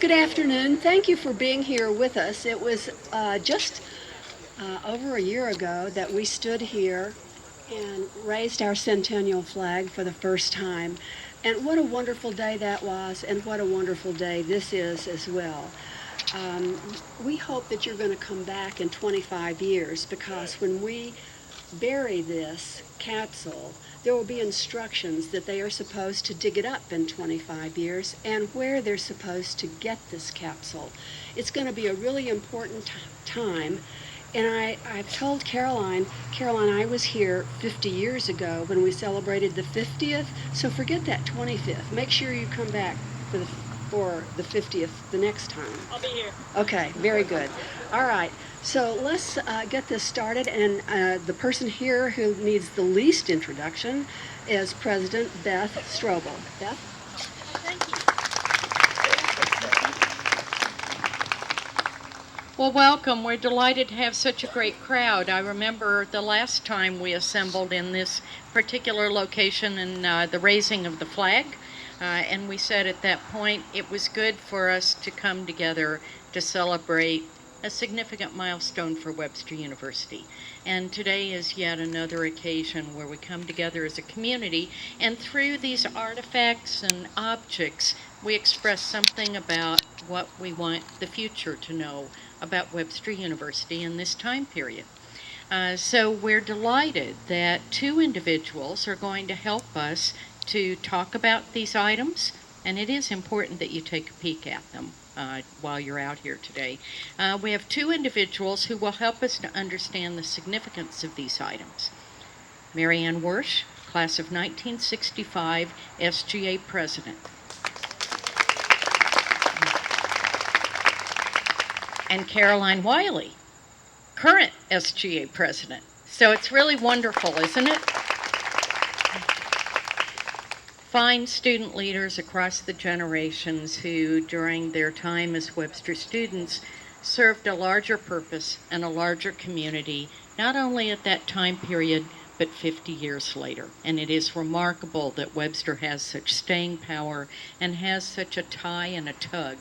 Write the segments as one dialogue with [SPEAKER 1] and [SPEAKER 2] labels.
[SPEAKER 1] Good afternoon. Thank you for being here with us. It was just over a year ago that we stood here and raised our Centennial flag for the first time. And what a wonderful day that was, and what a wonderful day this is as well. We hope that you're going to come back in 25 years, because when we bury this capsule, there will be instructions that they are supposed to dig it up in 25 years and where they're supposed to get this capsule. It's going to be a really important time. And I've told Caroline, I was here 50 years ago when we celebrated the 50th, so forget that 25th. Make sure you come back for the 50th the next time.
[SPEAKER 2] I'll be here.
[SPEAKER 1] Okay, very good. All right, so let's get this started. And the person here who needs the least introduction is President Beth Stroble. Beth?
[SPEAKER 2] Thank you.
[SPEAKER 3] Well, welcome. We're delighted to have such a great crowd. I remember the last time we assembled in this particular location and the raising of the flag. And we said at that point it was good for us to come together to celebrate a significant milestone for Webster University. And today is yet another occasion where we come together as a community, and through these artifacts and objects, we express something about what we want the future to know about Webster University in this time period. So we're delighted that two individuals are going to help us to talk about these items, and it is important that you take a peek at them while you're out here today. We have two individuals who will help us to understand the significance of these items. MaryAnn Wyrsch, class of 1965, SGA President. And Caroline Wiley, current SGA President. So it's really wonderful, isn't it? Fine student leaders across the generations who, during their time as Webster students, served a larger purpose and a larger community, not only at that time period, but 50 years later. And it is remarkable that Webster has such staying power and has such a tie and a tug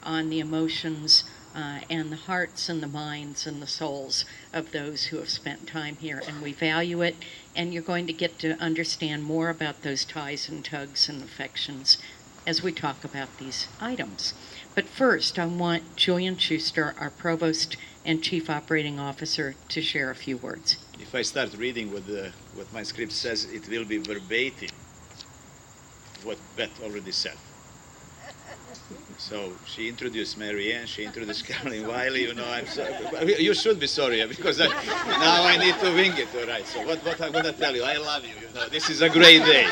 [SPEAKER 3] on the emotions and the hearts and the minds and the souls of those who have spent time here. And we value it, and you're going to get to understand more about those ties and tugs and affections as we talk about these items. But first, I want Julian Schuster, our Provost and Chief Operating Officer, to share a few words.
[SPEAKER 4] If I start reading what my script says, it will be verbatim what Beth already said. So she introduced MaryAnn, she introduced Caroline Wiley. You know, I'm sorry. You should be sorry, because now I need to wing it. All right. So what I'm gonna tell you, I love you. You know, this is a great day.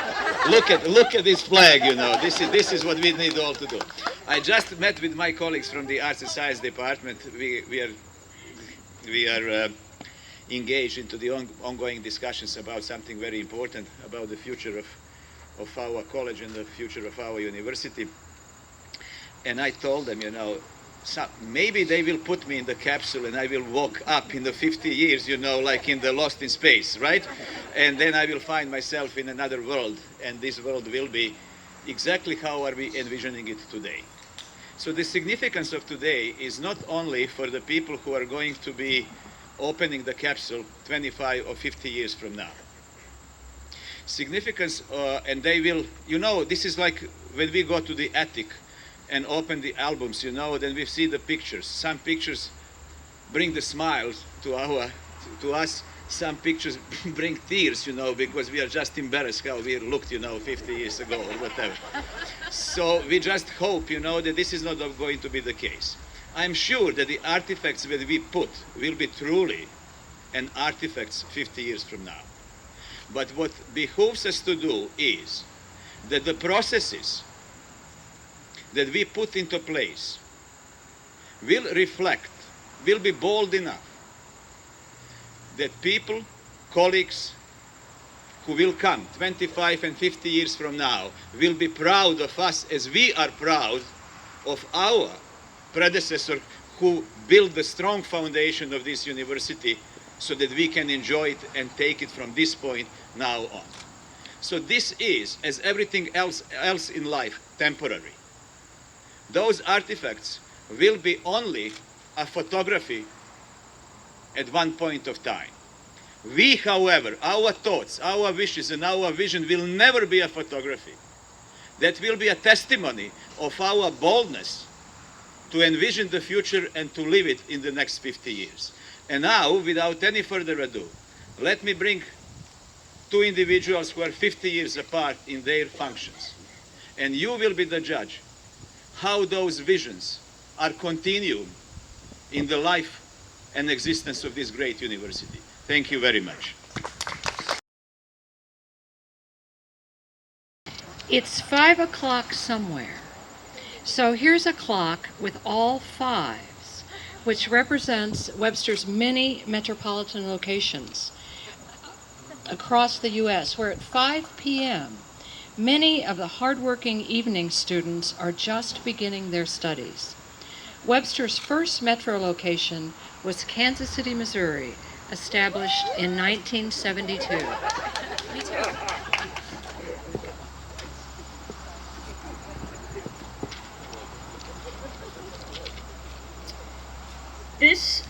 [SPEAKER 4] Look at this flag. You know, this is what we need all to do. I just met with my colleagues from the Arts and Science Department. We are engaged into the ongoing discussions about something very important, about the future of our college and the future of our university. And I told them, you know, maybe they will put me in the capsule and I will walk up in the 50 years, you know, like in the Lost in Space, right? And then I will find myself in another world, and this world will be exactly how are we envisioning it today. So the significance of today is not only for the people who are going to be opening the capsule 25 or 50 years from now. Significance, and they will, you know, this is like when we go to the attic and open the albums, you know, then we see the pictures. Some pictures bring the smiles to us. Some pictures bring tears, you know, because we are just embarrassed how we looked, you know, 50 years ago or whatever. So we just hope, you know, that this is not going to be the case. I'm sure that the artifacts that we put will be truly an artifacts 50 years from now. But what behooves us to do is that the processes that we put into place will be bold enough that people, colleagues who will come 25 and 50 years from now will be proud of us as we are proud of our predecessor who built the strong foundation of this university so that we can enjoy it and take it from this point now on. So this is, as everything else in life, temporary. those artifacts will be only a photography at one point of time. We, however, our thoughts, our wishes, and our vision will never be a photography. That will be a testimony of our boldness to envision the future and to live it in the next 50 years. And now, without any further ado, let me bring two individuals who are 50 years apart in their functions. And you will be the judge how those visions are continued in the life and existence of this great university. Thank you very much.
[SPEAKER 3] It's 5 o'clock somewhere. So here's a clock with all fives, which represents Webster's many metropolitan locations across the U.S., where at 5 p.m., many of the hardworking evening students are just beginning their studies. Webster's first metro location was Kansas City, Missouri, established in 1972. Me too.
[SPEAKER 2] This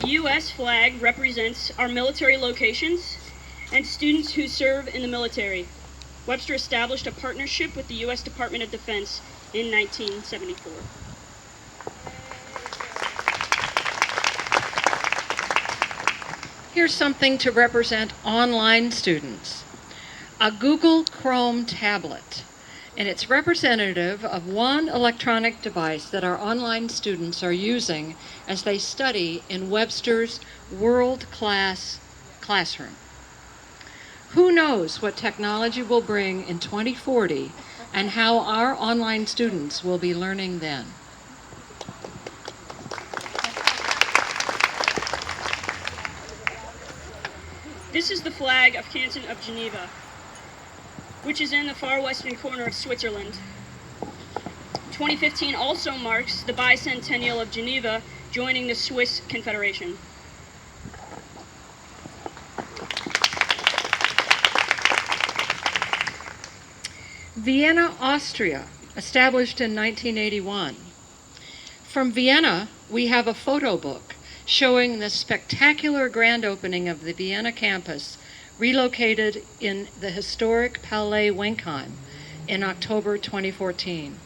[SPEAKER 2] U.S. flag represents our military locations and students who serve in the military. Webster established a partnership with the U.S. Department of Defense in 1974.
[SPEAKER 3] Here's something to represent online students. A Google Chrome tablet, and it's representative of one electronic device that our online students are using as they study in Webster's world-class classroom. Who knows what technology will bring in 2040 and how our online students will be learning then.
[SPEAKER 2] This is the flag of Canton of Geneva, which is in the far western corner of Switzerland. 2015 also marks the bicentennial of Geneva joining the Swiss Confederation.
[SPEAKER 3] Vienna, Austria, established in 1981. From Vienna, we have a photo book showing the spectacular grand opening of the Vienna campus, relocated in the historic Palais Wenkheim in October 2014,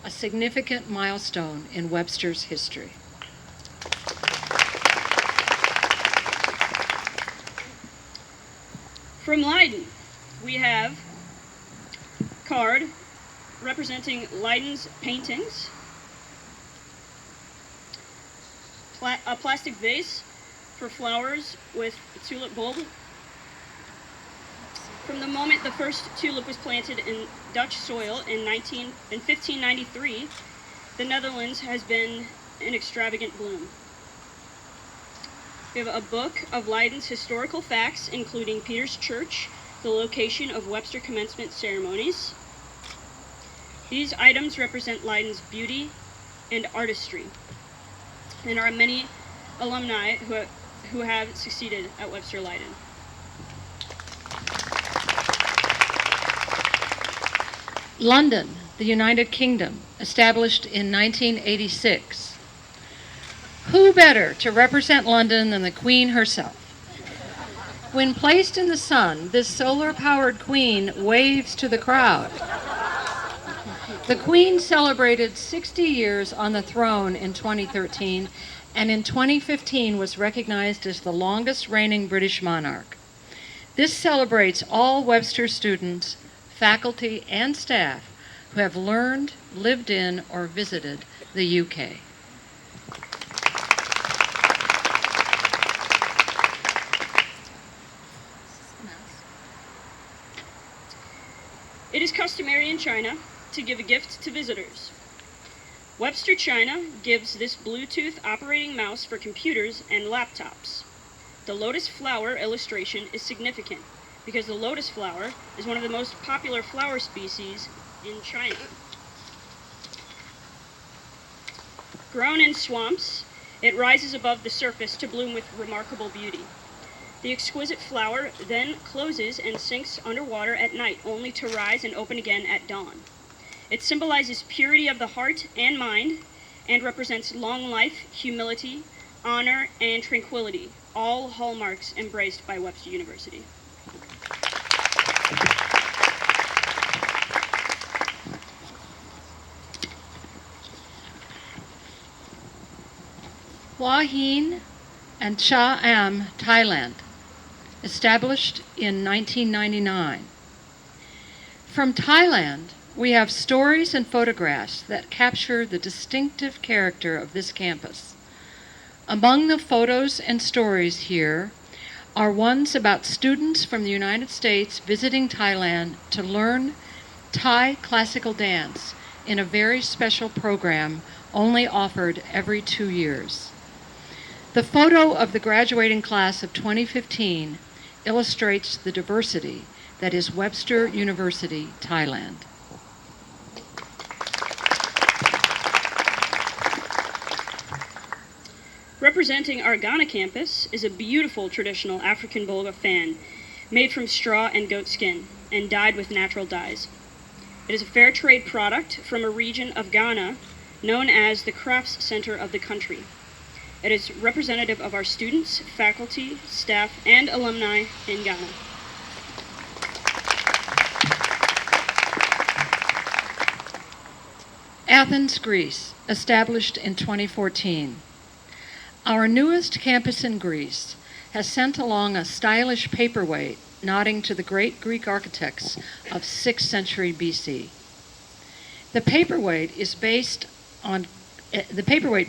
[SPEAKER 3] a significant milestone in Webster's history.
[SPEAKER 2] From Leiden, we have a card representing Leiden's paintings, a plastic vase for flowers with a tulip bulb. From the moment the first tulip was planted in Dutch soil in 1593, the Netherlands has been in extravagant bloom. We have a book of Leiden's historical facts, including Peter's Church, the location of Webster commencement ceremonies. These items represent Leiden's beauty and artistry. And there are many alumni who have succeeded at Webster Leiden.
[SPEAKER 3] London, the United Kingdom, established in 1986. Who better to represent London than the Queen herself? When placed in the sun, this solar-powered queen waves to the crowd. The Queen celebrated 60 years on the throne in 2013, and in 2015 was recognized as the longest reigning British monarch. This celebrates all Webster students, faculty, and staff who have learned, lived in, or visited the UK.
[SPEAKER 2] It is customary in China to give a gift to visitors. Webster China gives this Bluetooth operating mouse for computers and laptops. The lotus flower illustration is significant because the lotus flower is one of the most popular flower species in China. Grown in swamps, it rises above the surface to bloom with remarkable beauty. The exquisite flower then closes and sinks underwater at night, only to rise and open again at dawn. It symbolizes purity of the heart and mind and represents long life, humility, honor, and tranquility, all hallmarks embraced by Webster University.
[SPEAKER 5] Hua Hin and Cha Am, Thailand, established in 1999. From Thailand, we have stories and photographs that capture the distinctive character of this campus. Among the photos and stories here are ones about students from the United States visiting Thailand to learn Thai classical dance in a very special program only offered every 2 years. The photo of the graduating class of 2015 illustrates the diversity that is Webster University, Thailand.
[SPEAKER 2] Representing our Ghana campus is a beautiful traditional African Bolga fan made from straw and goat skin and dyed with natural dyes. It is a fair trade product from a region of Ghana known as the crafts center of the country. It is representative of our students, faculty, staff, and alumni in Ghana.
[SPEAKER 5] Athens, Greece, established in 2014. Our newest campus in Greece has sent along a stylish paperweight nodding to the great Greek architects of 6th century BC. The paperweight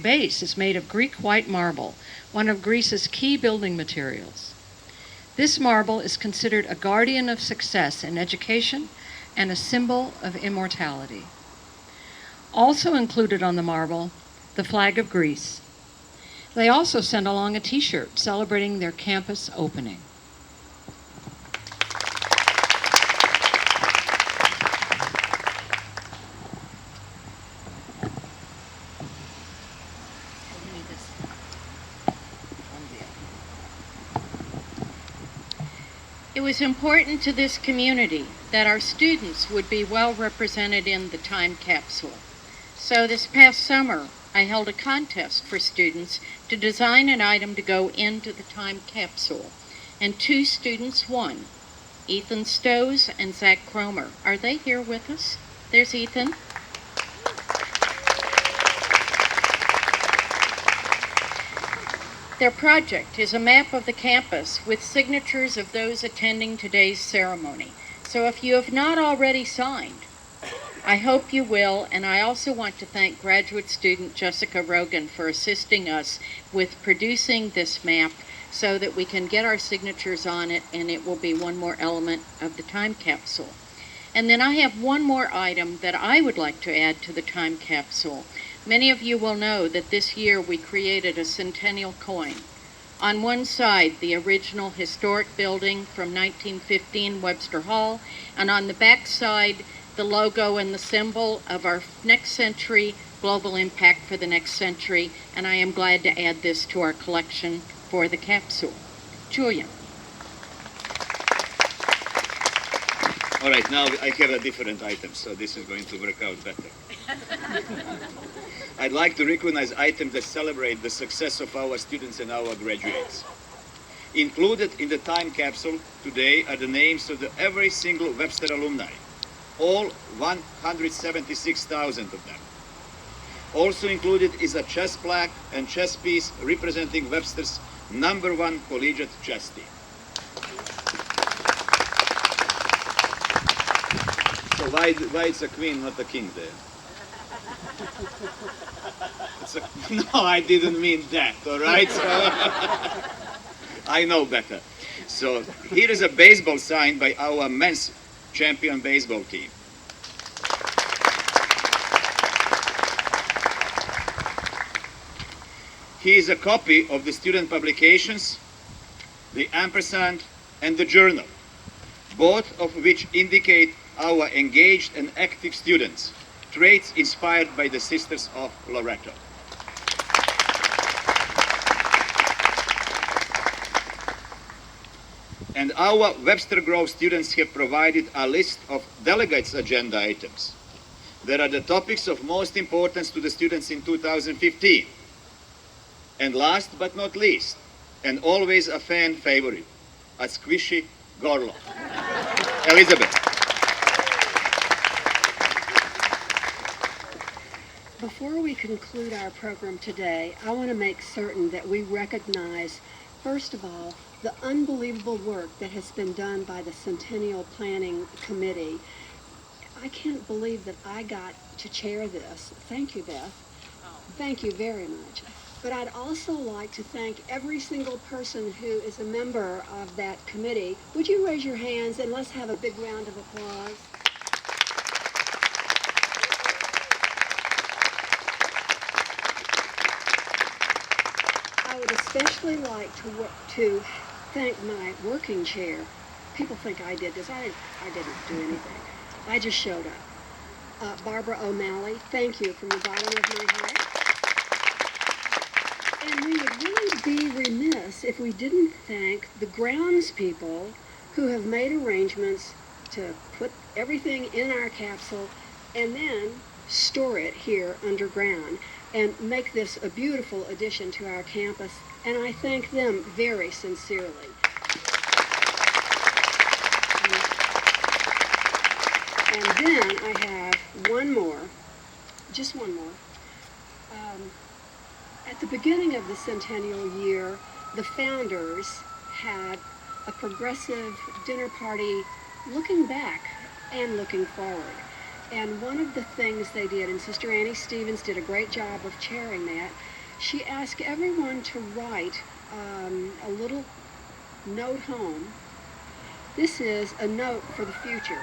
[SPEAKER 5] base is made of Greek white marble, one of Greece's key building materials. This marble is considered a guardian of success in education and a symbol of immortality. Also included on the marble, the flag of Greece. They also sent along a t-shirt celebrating their campus opening.
[SPEAKER 3] It was important to this community that our students would be well represented in the time capsule. So this past summer, I held a contest for students to design an item to go into the time capsule. And 2 students won, Ethan Stows and Zach Cromer. Are they here with us? There's Ethan. Their project is a map of the campus with signatures of those attending today's ceremony. So if you have not already signed, I hope you will, and I also want to thank graduate student Jessica Rogan for assisting us with producing this map so that we can get our signatures on it, and it will be one more element of the time capsule. And then I have one more item that I would like to add to the time capsule. Many of you will know that this year we created a Centennial coin. On one side, the original historic building from 1915 Webster Hall, and on the back side, the logo and the symbol of our next century, global impact for the next century, and I am glad to add this to our collection for the capsule. Julian.
[SPEAKER 4] All right, now I have a different item, so this is going to work out better. I'd like to recognize items that celebrate the success of our students and our graduates. Included in the time capsule today are the names of every single Webster alumni, all 176,000 of them. Also included is a chess plaque and chess piece representing Webster's #1 collegiate chess team. So why it's a queen, not a king there? No, I didn't mean that, all right? So, I know better. So here is a baseball signed by our men's champion baseball team. Here is a copy of the student publications, the ampersand, and the journal, both of which indicate our engaged and active students, traits inspired by the Sisters of Loretto. And our Webster Grove students have provided a list of delegates' agenda items. There are the topics of most importance to the students in 2015. And last but not least, and always a fan favorite, a squishy Gorlo. Elizabeth.
[SPEAKER 1] Before we conclude our program today, I want to make certain that we recognize, first of all, the unbelievable work that has been done by the Centennial Planning Committee. I can't believe that I got to chair this. Thank you, Beth. Thank you very much. But I'd also like to thank every single person who is a member of that committee. Would you raise your hands and let's have a big round of applause. I would especially like to thank my working chair. People think I did this. I didn't do anything. I just showed up. Barbara O'Malley, thank you from the bottom of my heart. And we would really be remiss if we didn't thank the grounds people who have made arrangements to put everything in our capsule and then store it here underground and make this a beautiful addition to our campus. And I thank them very sincerely. And then I have one more, just one more. At the beginning of the centennial year, the founders had a progressive dinner party looking back and looking forward. And one of the things they did, and Sister Annie Stevens did a great job of chairing that, she asked everyone to write a little note home. This is a note for the future.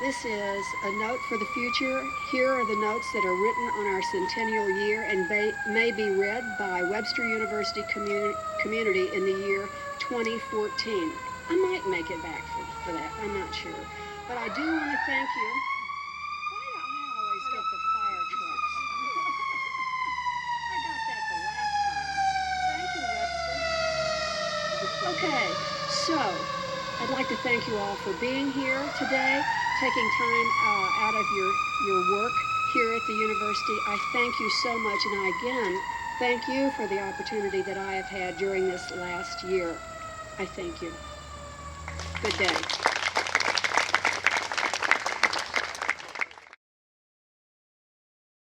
[SPEAKER 1] This is a note for the future. Here are the notes that are written on our centennial year and may be read by Webster University community in the year 2014. I might make it back for that, I'm not sure. But I do want to thank you. Why do I always get the fire trucks? I got that the last time. Thank you, Webster. Okay, so I'd like to thank you all for being here today, taking time out of your work here at the university. I thank you so much, and I again thank you for the opportunity that I have had during this last year. I thank you. Good day.